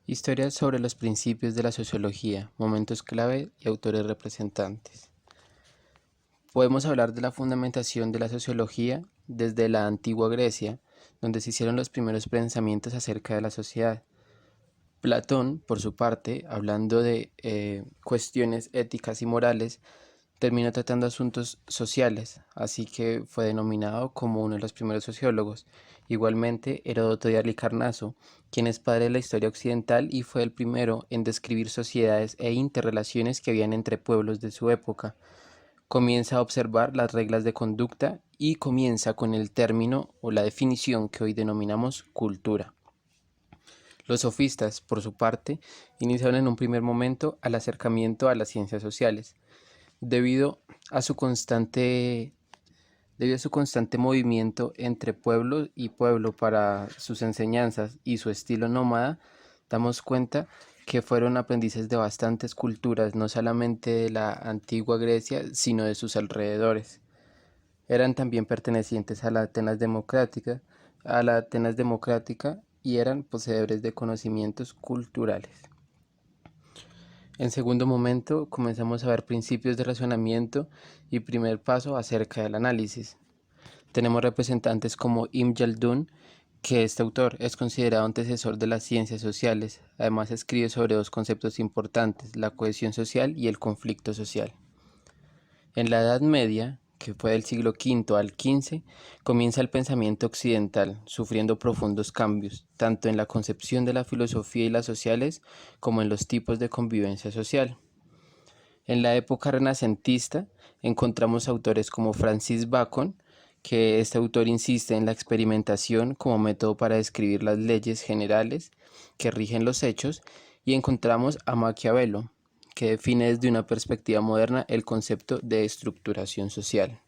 Historias sobre los principios de la sociología, momentos clave y autores representantes. Podemos hablar de la fundamentación de la sociología desde la antigua Grecia, donde se hicieron los primeros pensamientos acerca de la sociedad. Platón, por su parte, hablando de cuestiones éticas y morales, terminó tratando asuntos sociales, así que fue denominado como uno de los primeros sociólogos. Igualmente, Heródoto de Halicarnaso, quien es padre de la historia occidental y fue el primero en describir sociedades e interrelaciones que habían entre pueblos de su época, comienza a observar las reglas de conducta y comienza con el término o la definición que hoy denominamos cultura. Los sofistas, por su parte, iniciaron en un primer momento al acercamiento a las ciencias sociales, debido a su constante movimiento entre pueblo y pueblo para sus enseñanzas y su estilo nómada, damos cuenta que fueron aprendices de bastantes culturas, no solamente de la antigua Grecia, sino de sus alrededores. Eran también pertenecientes a la Atenas democrática y eran poseedores de conocimientos culturales. En segundo momento, comenzamos a ver principios de razonamiento y primer paso acerca del análisis. Tenemos representantes como Ibn Khaldun, que este autor es considerado antecesor de las ciencias sociales. Además escribe sobre dos conceptos importantes, la cohesión social y el conflicto social. En la Edad Media, que fue del siglo V al XV, comienza el pensamiento occidental, sufriendo profundos cambios, tanto en la concepción de la filosofía y las sociales, como en los tipos de convivencia social. En la época renacentista encontramos autores como Francis Bacon, que este autor insiste en la experimentación como método para describir las leyes generales que rigen los hechos, y encontramos a Maquiavelo, que define desde una perspectiva moderna el concepto de estructuración social.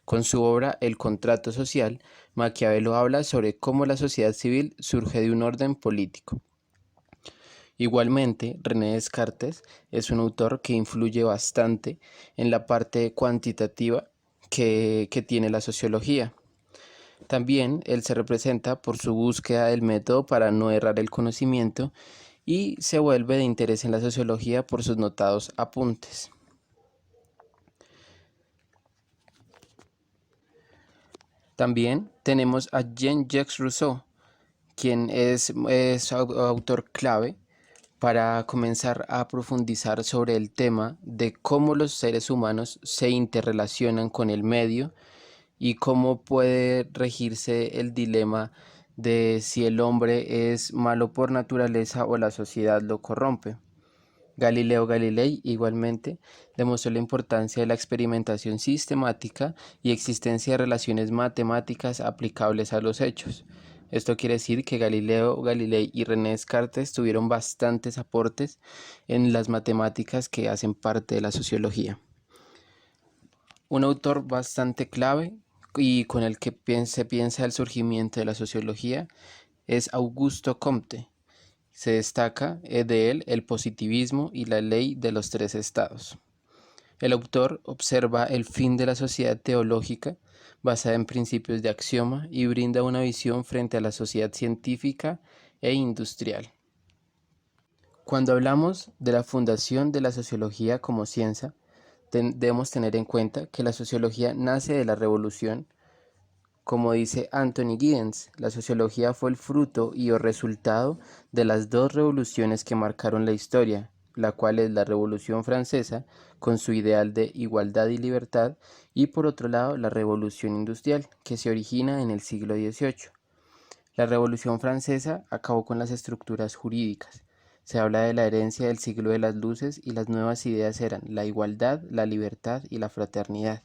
Con su obra El contrato social, Maquiavelo habla sobre cómo la sociedad civil surge de un orden político. Igualmente, René Descartes es un autor que influye bastante en la parte cuantitativa que tiene la sociología. También él se representa por su búsqueda del método para no errar el conocimiento y se vuelve de interés en la sociología por sus notados apuntes. También tenemos a Jean-Jacques Rousseau, quien es autor clave para comenzar a profundizar sobre el tema de cómo los seres humanos se interrelacionan con el medio y cómo puede regirse el dilema de si el hombre es malo por naturaleza o la sociedad lo corrompe. Galileo Galilei igualmente demostró la importancia de la experimentación sistemática y existencia de relaciones matemáticas aplicables a los hechos. Esto quiere decir que Galileo Galilei y René Descartes tuvieron bastantes aportes en las matemáticas que hacen parte de la sociología. Un autor bastante clave y con el que se piensa el surgimiento de la sociología es Augusto Comte. Se destaca de él el positivismo y la ley de los tres estados. El autor observa el fin de la sociedad teológica basada en principios de axioma y brinda una visión frente a la sociedad científica e industrial. Cuando hablamos de la fundación de la sociología como ciencia, debemos tener en cuenta que la sociología nace de la revolución. Como dice Anthony Giddens, la sociología fue el fruto y o resultado de las dos revoluciones que marcaron la historia, la cual es la Revolución Francesa, con su ideal de igualdad y libertad, y por otro lado la Revolución Industrial, que se origina en el siglo XVIII. La Revolución Francesa acabó con las estructuras jurídicas. Se habla de la herencia del siglo de las luces y las nuevas ideas eran la igualdad, la libertad y la fraternidad.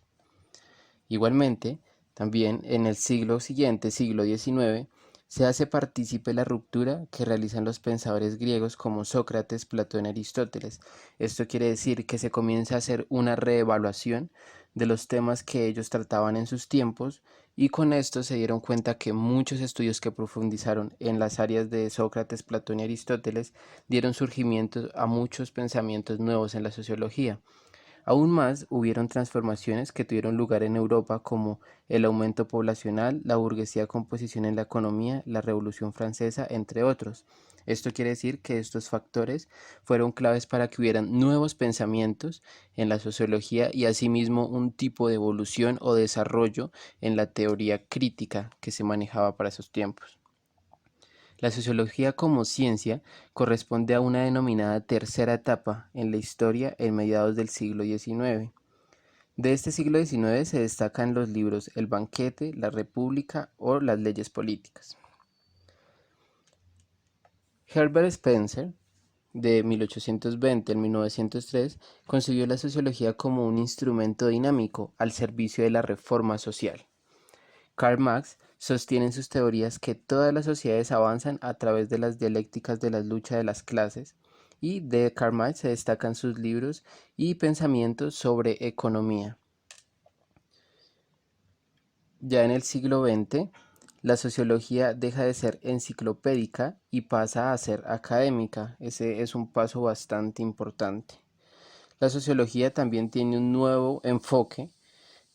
Igualmente, también en el siglo siguiente, siglo XIX, se hace partícipe la ruptura que realizan los pensadores griegos como Sócrates, Platón y Aristóteles. Esto quiere decir que se comienza a hacer una reevaluación de los temas que ellos trataban en sus tiempos, y con esto se dieron cuenta que muchos estudios que profundizaron en las áreas de Sócrates, Platón y Aristóteles dieron surgimiento a muchos pensamientos nuevos en la sociología. Aún más, hubieron transformaciones que tuvieron lugar en Europa como el aumento poblacional, la burguesía con posición en la economía, la Revolución Francesa, entre otros. Esto quiere decir que estos factores fueron claves para que hubieran nuevos pensamientos en la sociología y asimismo un tipo de evolución o desarrollo en la teoría crítica que se manejaba para esos tiempos. La sociología como ciencia corresponde a una denominada tercera etapa en la historia en mediados del siglo XIX. De este siglo XIX se destacan los libros El banquete, La República o Las leyes políticas. Herbert Spencer, de 1820 al 1903, concibió la sociología como un instrumento dinámico al servicio de la reforma social. Karl Marx sostiene en sus teorías que todas las sociedades avanzan a través de las dialécticas de la lucha de las clases, y de Karl Marx se destacan sus libros y pensamientos sobre economía. Ya en el siglo XX, la sociología deja de ser enciclopédica y pasa a ser académica. Ese es un paso bastante importante. La sociología también tiene un nuevo enfoque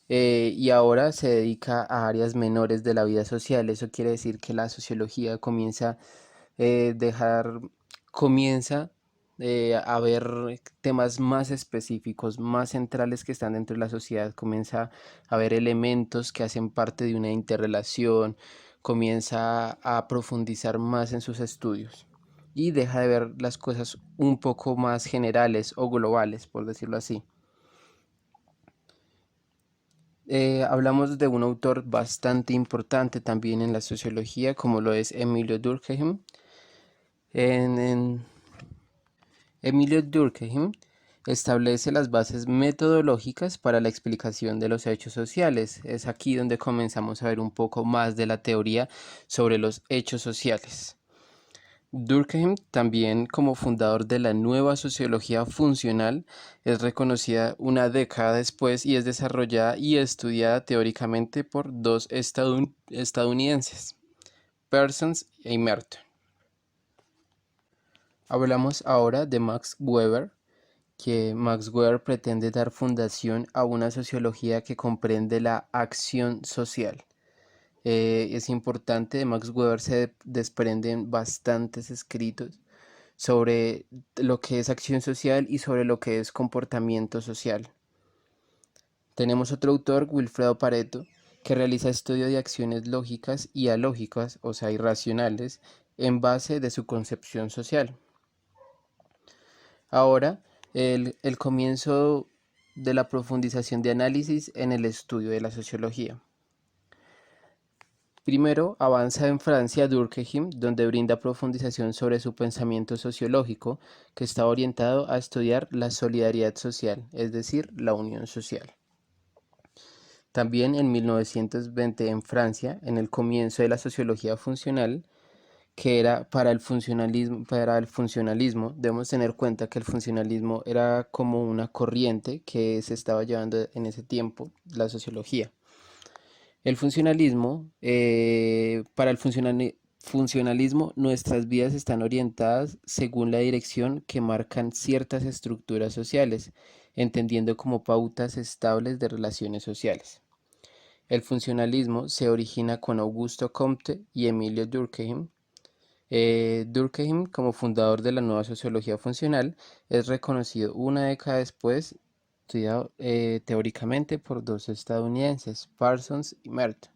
y ahora se dedica a áreas menores de la vida social. Eso quiere decir que la sociología dejar, comienza a ver temas más específicos, más centrales que están dentro de la sociedad, comienza a ver elementos que hacen parte de una interrelación, comienza a profundizar más en sus estudios y deja de ver las cosas un poco más generales o globales, por decirlo así. Hablamos de un autor bastante importante también en la sociología, como lo es Emilio Durkheim. En Emilio Durkheim establece las bases metodológicas para la explicación de los hechos sociales. Es aquí donde comenzamos a ver un poco más de la teoría sobre los hechos sociales. Durkheim, también como fundador de la nueva sociología funcional, es reconocida una década después y es desarrollada y estudiada teóricamente por dos estadounidenses, Parsons y Merton. Hablamos ahora de Max Weber, que Max Weber pretende dar fundación a una sociología que comprende la acción social. Es importante, de Max Weber se desprenden bastantes escritos sobre lo que es acción social y sobre lo que es comportamiento social. Tenemos otro autor, Wilfredo Pareto, que realiza estudio de acciones lógicas y alógicas, o sea, irracionales, en base de su concepción social. Ahora, el comienzo de la profundización de análisis en el estudio de la sociología. Primero, avanza en Francia Durkheim, donde brinda profundización sobre su pensamiento sociológico, que está orientado a estudiar la solidaridad social, es decir, la unión social. También en 1920 en Francia, en el comienzo de la sociología funcional, que era para el funcionalismo, debemos tener cuenta que el funcionalismo era como una corriente que se estaba llevando en ese tiempo, la sociología. El funcionalismo, para el funcionalismo, nuestras vidas están orientadas según la dirección que marcan ciertas estructuras sociales, entendiendo como pautas estables de relaciones sociales. El funcionalismo se origina con Augusto Comte y Emilio Durkheim. Durkheim, como fundador de la nueva sociología funcional, es reconocido una década después, estudiado teóricamente por dos estadounidenses, Parsons y Merton.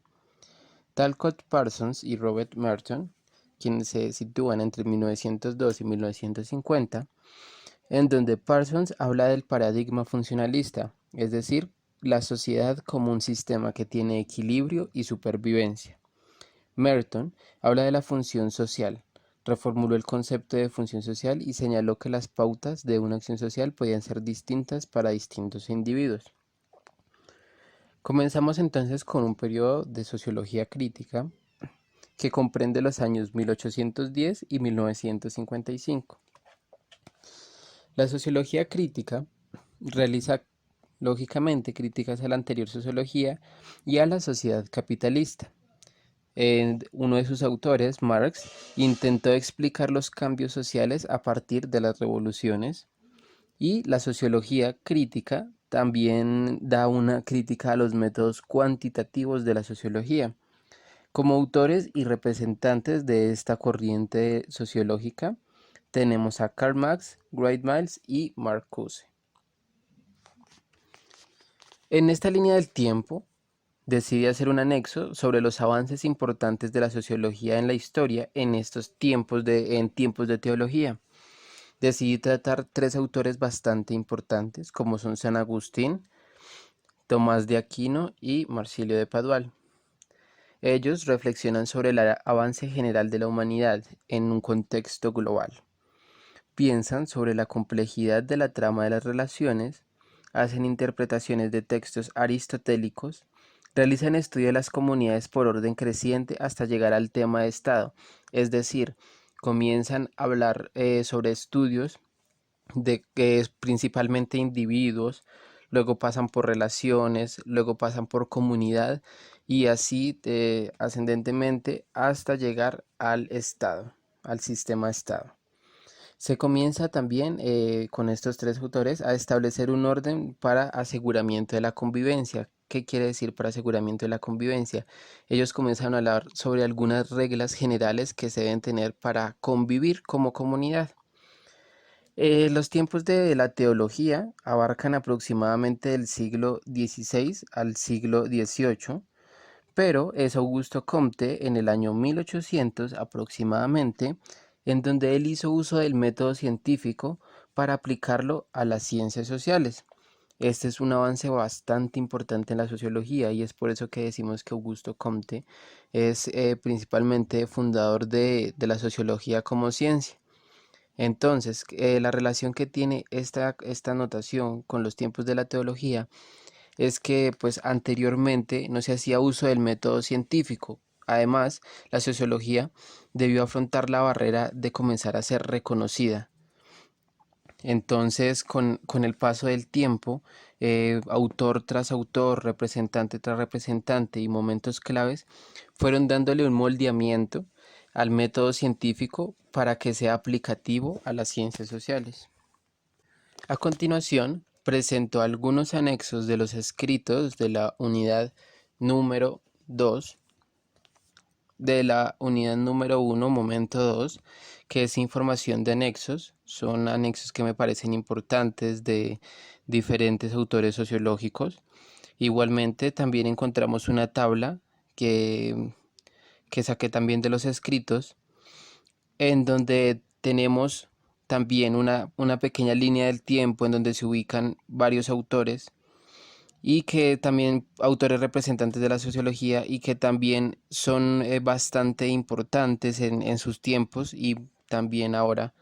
Talcott Parsons y Robert Merton, quienes se sitúan entre 1902 y 1950, en donde Parsons habla del paradigma funcionalista, es decir, la sociedad como un sistema que tiene equilibrio y supervivencia. Merton habla de la función social, reformuló el concepto de función social y señaló que las pautas de una acción social podían ser distintas para distintos individuos. Comenzamos entonces con un periodo de sociología crítica que comprende los años 1810 y 1955. La sociología crítica realiza lógicamente críticas a la anterior sociología y a la sociedad capitalista. Uno de sus autores, Marx, intentó explicar los cambios sociales a partir de las revoluciones, y la sociología crítica también da una crítica a los métodos cuantitativos de la sociología. Como autores y representantes de esta corriente sociológica tenemos a Karl Marx, Wright Miles y Marcuse. En esta línea del tiempo, decidí hacer un anexo sobre los avances importantes de la sociología en la historia en estos tiempos en tiempos de teología. Decidí tratar tres autores bastante importantes, como son San Agustín, Tomás de Aquino y Marsilio de Padual. Ellos reflexionan sobre el avance general de la humanidad en un contexto global. Piensan sobre la complejidad de la trama de las relaciones, hacen interpretaciones de textos aristotélicos, realizan estudio de las comunidades por orden creciente hasta llegar al tema de Estado, es decir, comienzan a hablar sobre estudios de que es principalmente individuos, luego pasan por relaciones, luego pasan por comunidad y así ascendentemente hasta llegar al Estado, al sistema Estado. Se comienza también con estos tres autores a establecer un orden para aseguramiento de la convivencia. ¿Qué quiere decir para aseguramiento de la convivencia? Ellos comienzan a hablar sobre algunas reglas generales que se deben tener para convivir como comunidad. Los tiempos de la teología abarcan aproximadamente del siglo XVI al siglo XVIII, pero es Augusto Comte en el año 1800 aproximadamente, en donde él hizo uso del método científico para aplicarlo a las ciencias sociales. Este es un avance bastante importante en la sociología y es por eso que decimos que Augusto Comte es principalmente fundador de la sociología como ciencia. Entonces, la relación que tiene esta notación con los tiempos de la teología es que pues anteriormente no se hacía uso del método científico. Además, la sociología debió afrontar la barrera de comenzar a ser reconocida. Entonces, con el paso del tiempo, autor tras autor, representante tras representante y momentos claves fueron dándole un moldeamiento al método científico para que sea aplicativo a las ciencias sociales. A continuación, presento algunos anexos de los escritos de la unidad número 2, de la unidad número 1, momento 2, que es información de anexos. Son anexos que me parecen importantes de diferentes autores sociológicos. Igualmente, también encontramos una tabla que saqué también de los escritos, en donde tenemos también una pequeña línea del tiempo en donde se ubican varios autores y que también autores representantes de la sociología y que también son bastante importantes en sus tiempos y también ahora